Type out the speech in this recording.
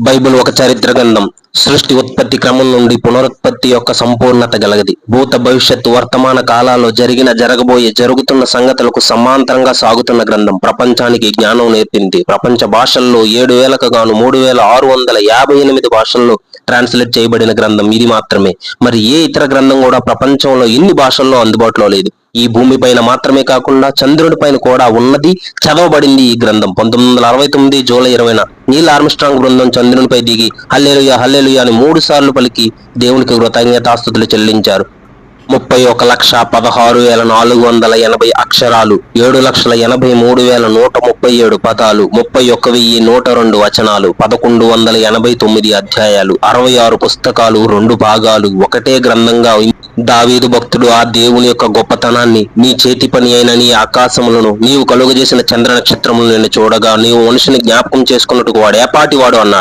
Bible ఒక చరిత్ర గ్రంథం. సృష్టి ఉత్పత్తి క్రమం నుండి పునరుత్పత్తి యొక్క సంపూర్ణత గలది. భూత భవిష్యత్తు వర్తమాన కాలాల్లో జరిగిన, జరగబోయే, జరుగుతున్న సంగతులకు సమాంతరంగా సాగుతున్న గ్రంథం. ప్రపంచానికి జ్ఞానం నేర్పింది. ప్రపంచ భాషల్లో 7,000కు గాను 3,658 భాషల్లో ట్రాన్స్లేట్ చేయబడిన గ్రంథం ఇది మాత్రమే. మరి ఏ ఇతర గ్రంథం కూడా ప్రపంచంలో ఇన్ని భాషల్లో అందుబాటులో లేదు. ఈ భూమి పైన మాత్రమే కాకుండా చంద్రుడి పైన కూడా ఉన్నది, చదవబడింది ఈ గ్రంథం. 1969 జూలై 20న నీల్ ఆర్మ్స్ట్రాంగ్ బృందం చంద్రునిపై దిగి హల్లెలూయా హల్లెలూయా అని 3 సార్లు పలికి దేవునికి కృతజ్ఞతాస్తుతులు చెల్లించారు. 31,16,480 అక్షరాలు, 7,83,137 పదాలు, 31,102 వచనాలు, 1,189 అధ్యాయాలు, 66 పుస్తకాలు, 2 భాగాలు, ఒకటే గ్రంథంగా దావీదు భక్తుడు ఆ దేవుని యొక్క గొప్పతనాన్ని, నీ చేతి పని అయిన నీ ఆకాశములను, నీవు కలుగజేసిన చంద్ర నక్షత్రములను నేను చూడగా నీవు మనిషిని జ్ఞాపకం చేసుకున్నట్టుకు వాడు ఏపాటి వాడు అన్నాడు.